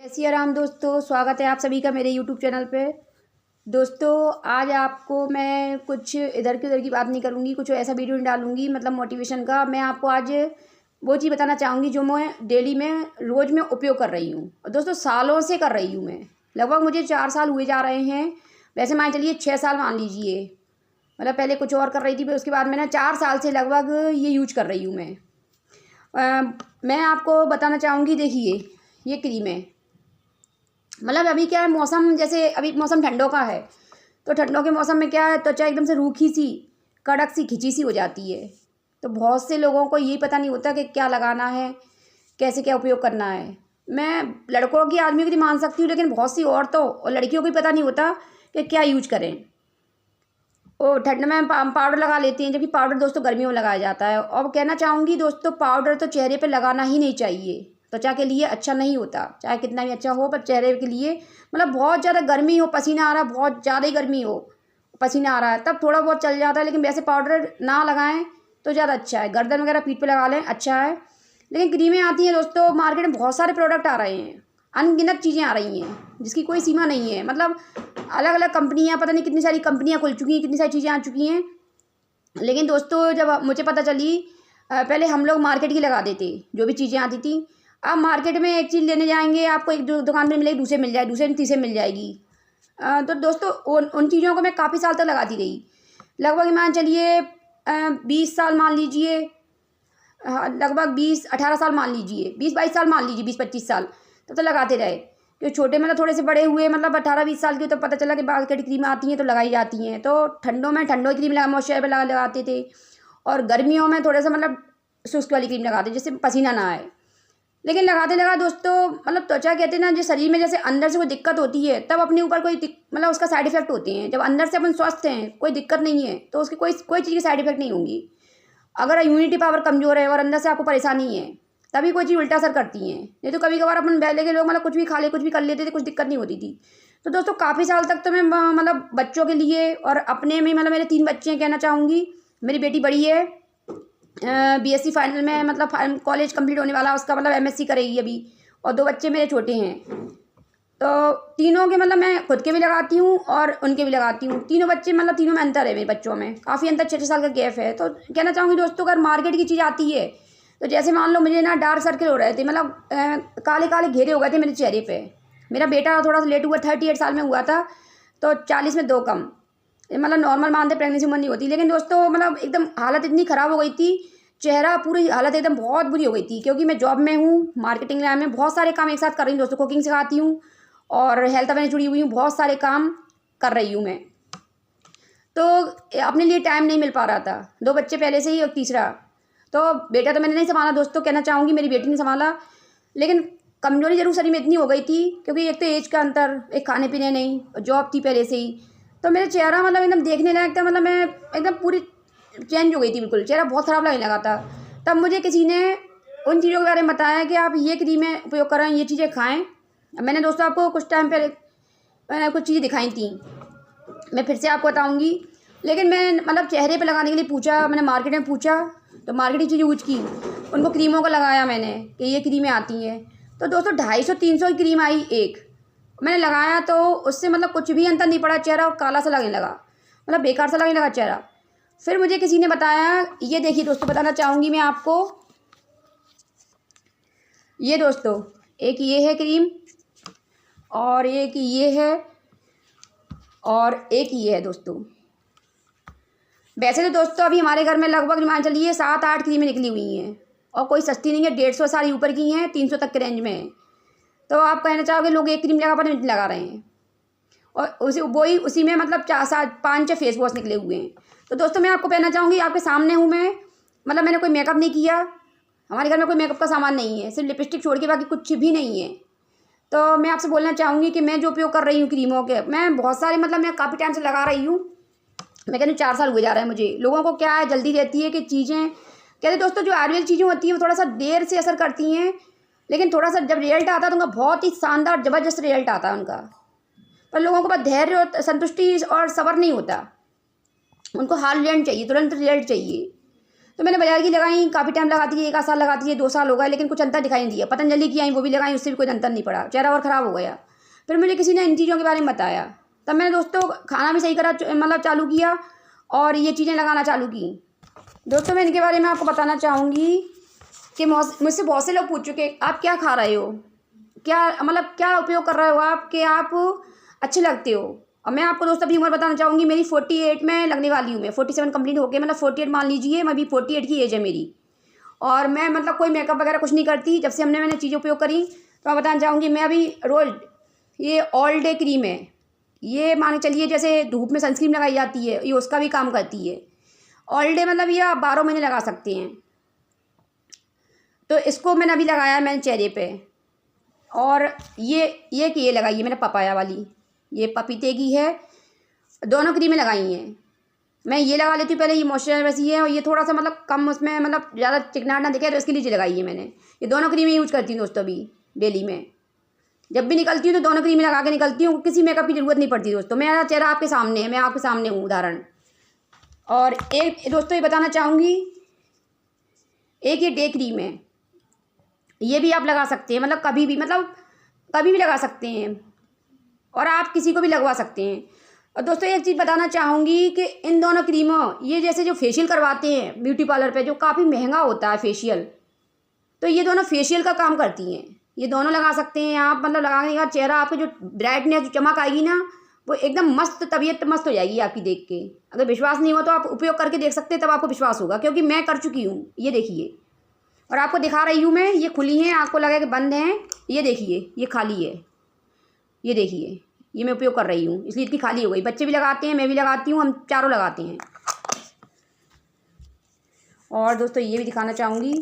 सिया राम दोस्तों, स्वागत है आप सभी का मेरे यूट्यूब चैनल पे। दोस्तों आज आपको मैं कुछ इधर की उधर की बात नहीं करूँगी, कुछ ऐसा वीडियो नहीं डालूँगी मतलब मोटिवेशन का। मैं आपको आज वो चीज़ बताना चाहूँगी जो मैं डेली में रोज़ में उपयोग कर रही हूँ। और दोस्तों सालों से कर रही हूँ मैं, लगभग मुझे 4 साल हुए जा रहे हैं। वैसे मान चलिए 6 साल मान लीजिए, मतलब पहले कुछ और कर रही थी, फिर उसके बाद मैंने 4 साल से लगभग ये यूज कर रही हूँ मैं। मैं आपको बताना चाहूँगी, देखिए ये क्रीम है। मतलब अभी क्या है, मौसम जैसे अभी मौसम ठंडों का है, तो ठंडों के मौसम में क्या है, त्वचा एकदम से रूखी सी, कड़क सी, खिंची सी हो जाती है। तो बहुत से लोगों को यही पता नहीं होता कि क्या लगाना है, कैसे क्या उपयोग करना है। मैं लड़कों की आदमियों की नहीं मान सकती हूँ, लेकिन बहुत सी औरतों और लड़कियों को भी पता नहीं होता कि क्या यूज करें। वो ठंड में पाउडर लगा लेती हैं, जबकि पाउडर दोस्तों गर्मियों में लगाया जाता है। और कहना चाहूँगी दोस्तों, पाउडर तो चेहरे पे लगाना ही नहीं चाहिए, त्वचा के लिए अच्छा नहीं होता, चाहे कितना भी अच्छा हो, पर चेहरे के लिए मतलब बहुत ज़्यादा गर्मी हो, पसीना आ रहा है, बहुत ज़्यादा ही गर्मी हो, पसीना आ रहा है, तब थोड़ा बहुत चल जाता है। लेकिन वैसे पाउडर ना लगाएं तो ज़्यादा अच्छा है। गर्दन वगैरह पीठ पे लगा लें, अच्छा है। लेकिन क्रीमें आती हैं दोस्तों, मार्केट में बहुत सारे प्रोडक्ट आ रहे हैं, अनगिनत चीज़ें आ रही हैं जिसकी कोई सीमा नहीं है। मतलब अलग अलग कंपनियां, पता नहीं कितनी सारी कंपनियां खुल चुकी हैं, कितनी सारी चीज़ें आ चुकी हैं। लेकिन दोस्तों जब मुझे पता चली, पहले हम लोग मार्केट की लगाते थे जो भी चीज़ें आती थी। अब मार्केट में एक चीज़ लेने जाएंगे, आपको एक दुकान में मिलेगी, दूसरे मिल जाए, दूसरे में तीसरे मिल जाएगी। तो दोस्तों उन चीज़ों को मैं काफ़ी साल तक लगाती रही, लगभग मान चलिए 20 साल मान लीजिए, लगभग 20-18 साल मान लीजिए, 20-22 साल मान लीजिए, 20-25 साल तब तो लगाते रहे। क्योंकि छोटे मतलब थोड़े से बड़े हुए, मतलब 18-20 साल के, तो पता चला कि मार्केट क्रीम आती हैं तो लगाई जाती हैं। तो ठंडों में ठंडों की क्रीम मॉइस्चराइजर लगाते थे, और गर्मियों में थोड़ा सा मतलब शुष्क वाली क्रीम लगाते जिससे पसीना ना आए। लेकिन लगाते लगा दोस्तों, मतलब त्वचा कहते हैं ना, जो शरीर में जैसे अंदर से कोई दिक्कत होती है, तब अपने ऊपर कोई मतलब उसका साइड इफेक्ट होते हैं। जब अंदर से अपन स्वस्थ हैं, कोई दिक्कत नहीं है, तो उसकी कोई चीज़ की साइड इफेक्ट नहीं होंगी। अगर इम्यूनिटी पावर कमज़ोर है और अंदर से आपको परेशानी है, तभी कोई चीज़ उल्टा असर करती हैं। नहीं तो कभी कभार अपन पहले के लोग मतलब कुछ भी खा ले, कुछ भी कर लेते थे, कुछ दिक्कत नहीं होती थी। तो दोस्तों काफ़ी साल तक तो मैं मतलब बच्चों के लिए और अपने में, मतलब मेरे 3 बच्चे हैं, कहना चाहूँगी। मेरी बेटी बड़ी है, बीएससी फाइनल में, मतलब कॉलेज कंप्लीट होने वाला उसका, मतलब एमएससी करेगी अभी। और 2 बच्चे मेरे छोटे हैं, तो तीनों के मतलब मैं खुद के भी लगाती हूँ और उनके भी लगाती हूँ। तीनों बच्चे, मतलब तीनों में अंतर है, मेरे बच्चों में काफ़ी अंतर, 6 साल का गैप है। तो कहना चाहूँगी दोस्तों, अगर मार्केट की चीज़ आती है, तो जैसे मान लो मुझे ना डार्क सर्कल हो रहे थे, मतलब काले काले घेरे हो गए थे मेरे चेहरे पे। मेरा बेटा थोड़ा सा लेट हुआ, 38 साल में हुआ था, तो 40 में 2 कम, मतलब नॉर्मल मानते, प्रेगनेंसी उम्र नहीं होती। लेकिन दोस्तों मतलब एकदम हालत इतनी ख़राब हो गई थी, चेहरा पूरी हालत एकदम बहुत बुरी हो गई थी। क्योंकि मैं जॉब में हूँ, मार्केटिंग लाइन में बहुत सारे काम एक साथ कर रही हूँ दोस्तों, कुकिंग सिखाती हूँ और हेल्थ में जुड़ी हुई हूँ, बहुत सारे काम कर रही हूँ मैं। तो अपने लिए टाइम नहीं मिल पा रहा था, 2 बच्चे पहले से ही, और तीसरा तो बेटा तो मैंने नहीं संभाला दोस्तों, कहना चाहूँगी मेरी बेटी ने संभाला। लेकिन कमजोरी जरूर शरीर में इतनी हो गई थी, क्योंकि एक तो एज का अंतर, एक खाने पीने नहीं, जॉब थी पहले से ही। तो मेरा चेहरा मतलब एकदम देखने लायक था, मतलब मैं एकदम पूरी चेंज हो गई थी, बिल्कुल चेहरा बहुत ख़राब लगने लगा था। तब मुझे किसी ने उन चीज़ों के बारे में बताया कि आप ये क्रीमें उपयोग करें, ये चीज़ें खाएँ। मैंने दोस्तों आपको कुछ टाइम पहले कुछ चीज़ें दिखाई थी, मैं फिर से आपको बताऊंगी। लेकिन मैं मतलब चेहरे पे लगाने के लिए पूछा, मैंने मार्केट में पूछा, तो मार्केट की चीज़ यूज की, उनको क्रीमों का लगाया मैंने कि ये क्रीमें आती हैं। तो दोस्तों 250-300 की क्रीम आई एक, मैंने लगाया तो उससे मतलब कुछ भी अंतर नहीं पड़ा, चेहरा काला सा लगने लगा, मतलब बेकार सा लगने लगा चेहरा। फिर मुझे किसी ने बताया, ये देखिए दोस्तों, बताना चाहूँगी मैं आपको, ये दोस्तों एक ये है क्रीम, और एक ये है, और एक ये है दोस्तों। वैसे तो दोस्तों अभी हमारे घर में लगभग मान चलिए 7-8 क्रीमें निकली हुई हैं, और कोई सस्ती नहीं है, 150 सारी ऊपर की हैं, 300 तक के रेंज में है। तो आप कहना चाहोगे लोग एक क्रीम लगा पर नहीं लगा रहे हैं, और उसी में मतलब 4-5-6 फेस वॉश निकले हुए हैं। तो दोस्तों मैं आपको कहना चाहूँगी, आपके सामने हूँ मैं, मतलब मैंने कोई मेकअप नहीं किया, हमारे घर में कोई मेकअप का सामान नहीं है, सिर्फ लिपस्टिक छोड़ के बाकी कुछ भी नहीं है। तो मैं आपसे बोलना चाहूँगी कि मैं जो उपयोग कर रही हूँ क्रीमों के, मैं बहुत सारे, मतलब मैं काफ़ी टाइम से लगा रही हूँ। मैं कहती हूँ 4 साल हुए जा रहे हैं मुझे। लोगों को क्या है, जल्दी रहती है कि चीज़ें, कहते दोस्तों जो आयुर्वेदिक चीज़ें होती हैं वो थोड़ा सा देर से असर करती हैं, लेकिन थोड़ा सा जब रिजल्ट आता है तो उनका बहुत ही शानदार ज़बरदस्त रिजल्ट आता है उनका। पर लोगों के पास धैर्य और संतुष्टि और सब्र नहीं होता, उनको हाल रिजल्ट चाहिए, तुरंत रिजल्ट चाहिए। तो मैंने बाजार की लगाई, काफ़ी टाइम लगाती है, 1 आध साल लगाती है, 2 साल हो गए, लेकिन कुछ अंतर दिखाई नहीं दिया। पतंजलि की आई वो भी लगाई, उससे भी कोई अंतर नहीं पड़ा, चेहरा और ख़राब हो गया। फिर मुझे किसी ने इन चीज़ों के बारे में बताया, तब मैंने दोस्तों खाना भी सही करा मतलब चालू किया और ये चीज़ें लगाना चालू की। दोस्तों मैं इनके बारे में आपको बताना चाहूँगी कि मुझसे बहुत से लोग पूछ चुके, आप क्या खा रहे हो, क्या मतलब क्या उपयोग कर रहे हो आप, कि आप अच्छे लगते हो। और मैं आपको दोस्तों अपनी उम्र बताना चाहूँगी, मेरी 48 में लगने वाली हूँ मैं, 47 कंप्लीट हो गई, मतलब 48 मान लीजिए, मैं अभी 48 की एज है मेरी। और मैं मतलब कोई मेकअप वगैरह कुछ नहीं करती। जब से मैंने चीज़ें उपयोग करी तो मैं बताना चाहूँगी, मैं अभी रोज़ ये ऑल डे क्रीम है, ये मान के चलिए जैसे धूप में सनस्क्रीन लगाई जाती है, ये उसका भी काम करती है। ऑल डे मतलब ये आप 12 महीने लगा सकते हैं। तो इसको मैंने अभी लगाया है मैंने चेहरे पे। और ये लगाई है मैंने पपाया वाली, ये पपीते की है, दोनों क्रीमें लगाई हैं। मैं ये लगा लेती हूँ पहले, ये मॉइस्चराइजर वैसी है और ये थोड़ा सा मतलब कम उसमें मतलब ज़्यादा चिकनाहट ना दिखे, तो इसके लिए लगाई है मैंने। ये दोनों क्रीमें यूज करती हूँ दोस्तों अभी डेली में। जब भी निकलती हूँ तो दोनों क्रीमें लगा के निकलती हूँ, किसी मेकअप की ज़रूरत नहीं पड़ती दोस्तों। मेरा चेहरा आपके सामने है, मैं आपके सामने हूँ उदाहरण। और एक दोस्तों ये बताना चाहूँगी, एक ये डे क्रीम है, ये भी आप लगा सकते हैं, मतलब कभी भी लगा सकते हैं और आप किसी को भी लगवा सकते हैं। और दोस्तों एक चीज़ बताना चाहूँगी कि इन दोनों क्रीमों, ये जैसे जो फेशियल करवाते हैं ब्यूटी पार्लर पे, जो काफ़ी महंगा होता है फेशियल, तो ये दोनों फेशियल का काम करती हैं। ये दोनों लगा सकते हैं आप, मतलब लगाने के बाद चेहरा आपको जो ब्राइटनेस जो चमक आएगी ना, वो एकदम मस्त, तबीयत मस्त हो जाएगी आपकी देख के। अगर विश्वास नहीं हो तो आप उपयोग करके देख सकते हैं, तब आपको विश्वास होगा, क्योंकि मैं कर चुकी हूँ। ये देखिए, और आपको दिखा रही हूँ मैं, ये खुली हैं, आपको लगे कि बंद हैं, ये देखिए ये खाली है, ये देखिए ये मैं उपयोग कर रही हूँ, इसलिए इतनी खाली हो गई। बच्चे भी लगाते हैं, मैं भी लगाती हूँ, हम चारों लगाते हैं। और दोस्तों ये भी दिखाना चाहूँगी,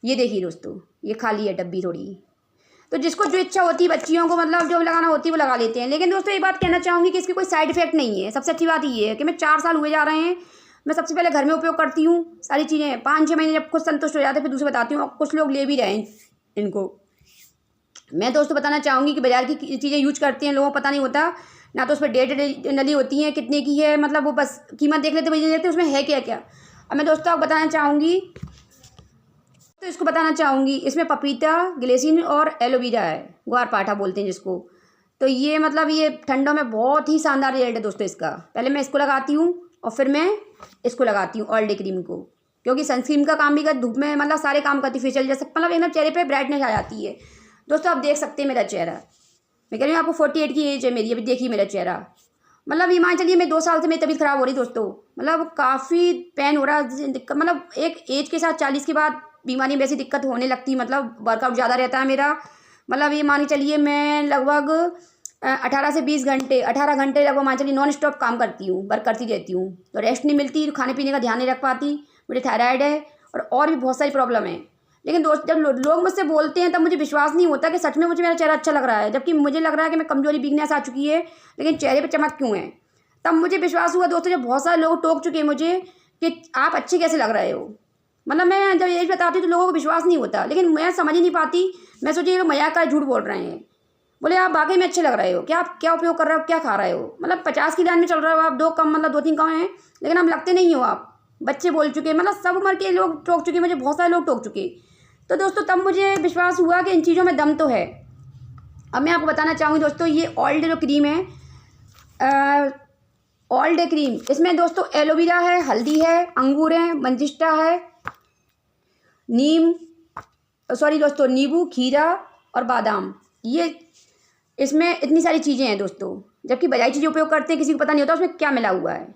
ये देखिए दोस्तों, ये खाली है डब्बी थोड़ी। तो जिसको जो इच्छा होती है बच्चियों को, मतलब जो लगाना होती है वो लगा लेते हैं। लेकिन दोस्तों एक बात कहना चाहूँगी कि इसकी कोई साइड इफेक्ट नहीं है। सबसे अच्छी बात ये है कि मैं 4 साल हुए जा रहे हैं, मैं सबसे पहले घर में उपयोग करती हूँ सारी चीज़ें। 5-6 महीने जब खुद संतुष्ट हो जाते हैं फिर दूसरे बताती हूँ, और कुछ लोग ले भी रहे हैं इनको। मैं दोस्तों बताना चाहूँगी कि बाज़ार की चीज़ें यूज करते हैं, लोगों को पता नहीं होता ना, तो उस पर डेट डली होती है कितने की है, मतलब वो बस कीमत देख लेते लेते उसमें है क्या क्या। और मैं दोस्तों आपको बताना चाहूँगी, तो इसको बताना चाहूँगी, इसमें पपीता, ग्लिसरीन और एलोवेरा है, ग्वारपाठा बोलते हैं जिसको। तो ये मतलब ये ठंडों में बहुत ही शानदार रिजल्ट है दोस्तों इसका। पहले मैं इसको लगाती हूँ और फिर मैं इसको लगाती हूँ ऑल डे क्रीम को, क्योंकि सनस्क्रीन का काम भी कर, धूप में मतलब सारे काम करती, फेशियल जैसे मतलब एकदम चेहरे पे ब्राइटनेस आ जाती है। दोस्तों आप देख सकते हैं मेरा चेहरा, मैं कह रही हूँ आपको 48 की एज है मेरी, अभी देखिए मेरा चेहरा, मतलब ये मान चलिए मैं 2 साल से मेरी तबीयत ख़राब हो रही दोस्तों, मतलब काफ़ी पेन हो रहा, दिक्कत, मतलब एक एज के साथ 40 के बाद बीमारी में ऐसी दिक्कत होने लगती, मतलब वर्कआउट ज़्यादा रहता है मेरा, मतलब ये मान चलिए मैं लगभग 18 से 20 घंटे 18 घंटे लगभग मान चलिए नॉन स्टॉप काम करती हूँ, वर्क करती रहती हूँ। तो रेस्ट नहीं मिलती, तो खाने पीने का ध्यान नहीं रख पाती, मुझे थायराइड है और भी बहुत सारी प्रॉब्लम है। लेकिन दोस्त जब लोग मुझसे बोलते हैं तब मुझे विश्वास नहीं होता कि सच में मुझे मेरा चेहरा अच्छा लग रहा है, जबकि मुझे लग रहा है कि मैं कमजोरी वीकनेस आ चुकी है, लेकिन चेहरे पे चमक क्यों है। तब मुझे विश्वास हुआ दोस्तों, जब बहुत सारे लोग टोक चुके हैं मुझे कि आप अच्छे कैसे लग रहे हो। मतलब मैं जब यही बताती हूँ तो लोगों को विश्वास नहीं होता, लेकिन मैं समझ ही नहीं पाती, मैं सोची ये मजाक का झूठ बोल रहे हैं। बोले आप वाकई में अच्छे लग रहे हो, क्या आप क्या उपयोग कर रहे हो, क्या खा रहे हो, मतलब 50 की लाइन में चल रहे हो आप, 2 कम मतलब 2-3 कम हैं, लेकिन आप लगते नहीं हो। आप बच्चे बोल चुके, मतलब सब उम्र के लोग टोक चुके, मुझे बहुत सारे लोग टोक चुके। तो दोस्तों तब मुझे विश्वास हुआ कि इन चीज़ों में दम तो है। अब मैं आपको बताना चाहूँगी दोस्तों, ये ऑल डे जो क्रीम है, ऑल डे क्रीम, इसमें दोस्तों एलोवेरा है, हल्दी है, अंगूर है, मंजिष्टा है, दोस्तों नींबू, खीरा और बादाम, ये इसमें इतनी सारी चीज़ें हैं दोस्तों। जबकि बाजारी चीज़ें उपयोग करते हैं, किसी को पता नहीं होता उसमें क्या मिला हुआ है,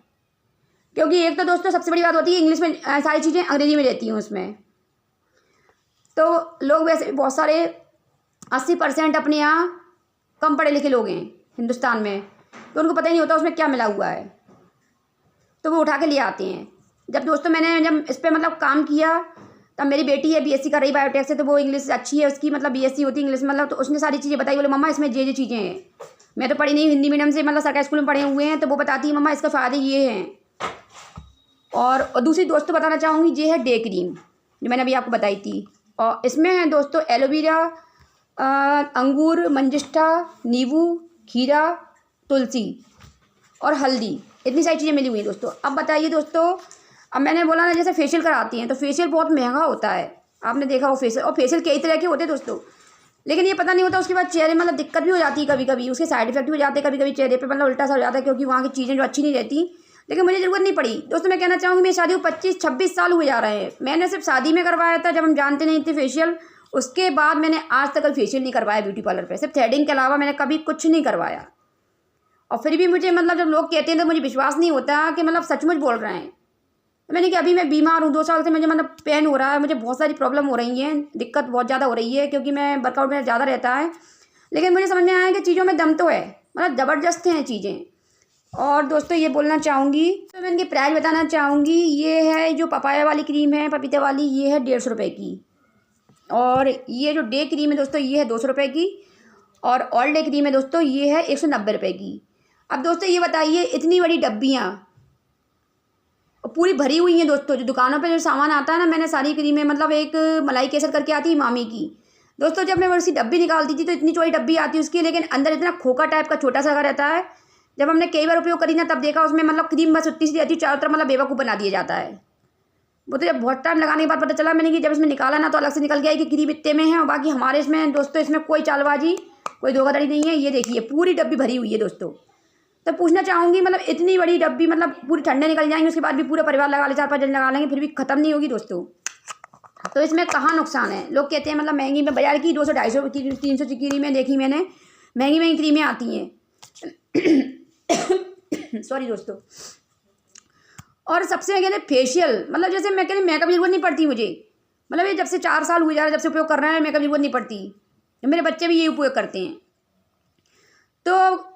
क्योंकि एक तो दोस्तों सबसे बड़ी बात होती है इंग्लिश में सारी चीज़ें अंग्रेजी में रहती हैं उसमें। तो लोग वैसे भी बहुत सारे 80% अपने यहाँ कम पढ़े लिखे लोग हैं हिंदुस्तान में, तो उनको पता ही नहीं होता उसमें क्या मिला हुआ है, तो वो उठा के ले आते हैं। जब दोस्तों मैंने जब इस पर मतलब काम किया, तब मेरी बेटी है बीएससी कर रही बायोटेक से, तो वो इंग्लिश अच्छी है उसकी, मतलब बीएससी होती है इंग्लिश, मतलब तो उसने सारी चीज़ें बताई। बोले मम्मा इसमें ये चीज़ें हैं, मैं तो पढ़ी नहीं हिंदी मीडियम से, मतलब सरकारी स्कूल में पढ़े हुए हैं, तो वो बताती है मम्मा इसका फ़ायदे ये हैं। और दूसरी दोस्तों बताना चाहूँगी, ये है डे क्रीम जो मैंने अभी आपको बताई थी, और इसमें है दोस्तों एलोवेरा, अंगूर, मंजिष्ठा, नींबू, खीरा, तुलसी और हल्दी, इतनी सारी चीज़ें मिली हुई हैं दोस्तों। अब बताइए दोस्तों, अब मैंने बोला ना, जैसे फेशियल कराती हैं तो फेशियल बहुत महंगा होता है, आपने देखा वो फेशियल, और फेशियल कई तरह के होते हैं दोस्तों, लेकिन ये पता नहीं होता उसके बाद चेहरे मतलब दिक्कत भी हो जाती है, कभी कभी उसके साइड इफेक्ट भी हो जाते हैं, कभी कभी चेहरे पे मतलब उल्टा सा हो जाता है, क्योंकि वहाँ की चीज़ें जो अच्छी नहीं रहती। लेकिन मुझे ज़रूरत नहीं पड़ी दोस्तों। मैं कहना चाहूँगी मेरी शादी को 25-26 साल हुए जा रहे हैं। मैंने सिर्फ शादी में करवाया था, जब हम जानते नहीं थे फेशियल। उसके बाद मैंने आज तक कभी फेशियल नहीं करवाया ब्यूटी पार्लर पे, सिर्फ थ्रेडिंग के अलावा मैंने कभी कुछ नहीं करवाया। और फिर भी मुझे मतलब जब लोग कहते हैं तो मुझे विश्वास नहीं होता कि मतलब सचमुच बोल रहे हैं। तो मैंने कहा अभी मैं बीमार हूँ, 2 साल से मुझे मतलब पेन हो रहा है, मुझे बहुत सारी प्रॉब्लम हो रही हैं, दिक्कत बहुत ज़्यादा हो रही है, क्योंकि मैं वर्कआउट मेरा ज़्यादा रहता है। लेकिन मुझे समझ में आया कि चीज़ों में दम तो है, मतलब ज़बरदस्त हैं चीज़ें। और दोस्तों ये बोलना चाहूँगी, तो मैं इनकी प्राइस बताना चाहूँगी। ये है जो पपाया वाली क्रीम है, पपीते वाली, ये है 150 रुपये की। और ये जो डे क्रीम है दोस्तों, ये है 200 रुपये की। और ऑल डे क्रीम है दोस्तों, ये है 190 रुपये की। अब दोस्तों ये बताइए, इतनी बड़ी डब्बियाँ पूरी भरी हुई हैं दोस्तों। जो दुकानों पे जो सामान आता है ना, मैंने सारी क्रीमें, मतलब एक मलाई केसर करके आती है मामी की दोस्तों, जब मैं उसकी डब्बी निकालती थी तो इतनी चौड़ी डब्बी आती है उसकी, लेकिन अंदर इतना खोखा टाइप का छोटा सा रहता है। जब हमने कई बार उपयोग करी ना, तब देखा उसमें मतलब क्रीम बस उतनी सी रहती है, चारों तरफ मतलब बेवकूफ़ बना दिया जाता है। वो तो जब बहुत टाइम लगाने के बाद पता चला मैंने कि जब इसमें निकाला ना, तो अलग से निकल गया कि क्रीम इतने में है, और बाकी हमारे इसमें दोस्तों इसमें कोई चालबाजी, कोई धोखाधड़ी नहीं है। ये देखिए पूरी डब्बी भरी हुई है दोस्तों। तो पूछना चाहूँगी, मतलब इतनी बड़ी डब्बी, मतलब पूरी ठंडे निकल जाएंगे, उसके बाद भी पूरा परिवार लगा ले, 4-5 जन लगा लेंगे, फिर भी ख़त्म नहीं होगी दोस्तों। तो इसमें कहाँ नुकसान है। लोग कहते हैं मतलब महंगी में, बाजार की 200-250 की 300 की क्रीमें देखी मैंने, महंगी महंगी क्रीमें आती हैं। सॉरी दोस्तों। और सबसे कहते हैं फेशियल, मतलब जैसे मैं कहती मेकअप की जरूरत नहीं पड़ती मुझे, मतलब ये जब से 4 साल हुए जा रहे हैं, जब से उपयोग कर रहे हैं, मेकअप की जरूरत नहीं पड़ती। मेरे बच्चे भी यही उपयोग करते हैं। तो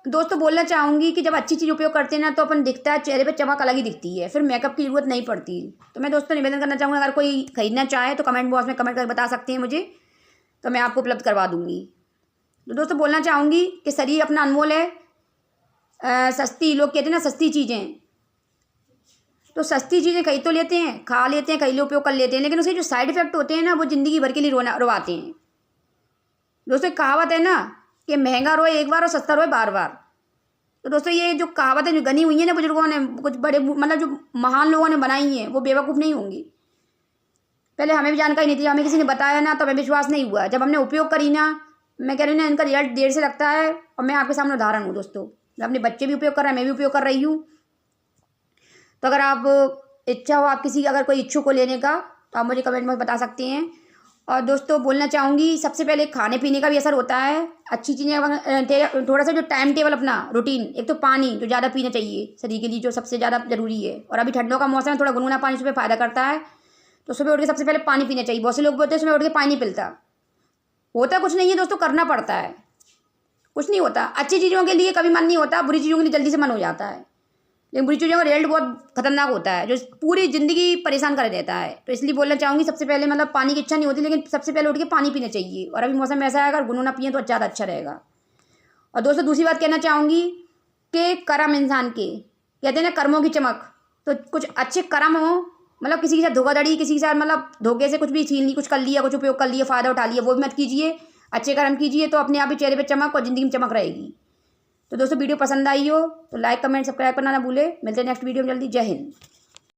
दोस्तों बोलना चाहूँगी कि जब अच्छी चीज़ उपयोग करते हैं ना, तो अपन दिखता है, चेहरे पे चमक अलग ही दिखती है, फिर मेकअप की जरूरत नहीं पड़ती। तो मैं दोस्तों निवेदन करना चाहूँगी, अगर कोई खरीदना चाहे तो कमेंट बॉक्स में कमेंट करके बता सकते हैं मुझे, तो मैं आपको उपलब्ध करवा दूँगी। तो दोस्तों बोलना चाहूँगी कि शरीर अपना अनमोल है। सस्ती, लोग कहते हैं ना सस्ती चीज़ें, तो सस्ती चीज़ें कई तो लेते हैं, खा लेते हैं, कई लोग उपयोग कर लेते हैं, लेकिन उसके जो साइड इफेक्ट होते हैं ना, वो ज़िंदगी भर के लिए रोवाते हैं दोस्तों। एक कहावत है ना कि महंगा रोए एक बार और सस्ता रोए बार बार। तो दोस्तों ये जो कहावतें जो गनी हुई हैं ना बुजुर्गों ने, कुछ बड़े मतलब जो महान लोगों ने बनाई हैं, वो बेवकूफ़ नहीं होंगी। पहले हमें भी जानकारी नहीं थी, हमें किसी ने बताया ना, तो हमें विश्वास नहीं हुआ। जब हमने उपयोग करी ना, मैं कह रही हूँ ना, इनका रिजल्ट देर से लगता है। और मैं आपके सामने उदाहरण हूँ दोस्तों, अपने बच्चे भी उपयोग कर रहे हैं, मैं भी उपयोग कर रही हूँ। तो अगर आप इच्छा हो, आप किसी अगर कोई इच्छुक को लेने का, तो आप मुझे कमेंट में बता सकते हैं। और दोस्तों बोलना चाहूँगी, सबसे पहले खाने पीने का भी असर होता है। अच्छी चीज़ें, थोड़ा सा जो टाइम टेबल अपना रूटीन, एक तो पानी जो ज़्यादा पीना चाहिए शरीर के लिए, जो सबसे ज़्यादा ज़रूरी है। और अभी ठंडों का मौसम है, थोड़ा गुनगुना पानी सुबह फ़ायदा करता है। तो सुबह उठ के सबसे पहले पानी पीना चाहिए। बहुत से लोग बोलते हैं सुबह उठ के पानी नहीं पिलता, होता कुछ नहीं है दोस्तों, करना पड़ता है, कुछ नहीं होता। अच्छी चीज़ों के लिए कभी मन नहीं होता, बुरी चीज़ों के लिए जल्दी से मन हो जाता है। लेकिन बुरी चीज़ों का रिजल्ट बहुत खतरनाक होता है, जो पूरी ज़िंदगी परेशान कर देता है। तो इसलिए बोलना चाहूँगी, सबसे पहले मतलब पानी की इच्छा नहीं होती, लेकिन सबसे पहले उठ के पानी पीना चाहिए। और अभी मौसम ऐसा है, अगर गुनगुना पिए तो ज़्यादा अच्छा रहेगा। और दोस्तों दूसरी बात कहना चाहूँगी कि कर्म इंसान के, कहते हैं ना कर्मों की चमक, तो कुछ अच्छे कर्म हो, मतलब किसी के साथ धोखाधड़ी, किसी के साथ मतलब धोखे से कुछ भी छीन ली, कुछ कर लिया, कुछ उपयोग कर लिया, फ़ायदा उठा लिया, वो भी मत कीजिए। अच्छे कर्म कीजिए, तो अपने आप ही चेहरे पर चमक और ज़िंदगी में चमक रहेगी। तो दोस्तों वीडियो पसंद आई हो तो लाइक कमेंट सब्सक्राइब करना ना भूले। मिलते हैं नेक्स्ट वीडियो में जल्दी। जय हिंद।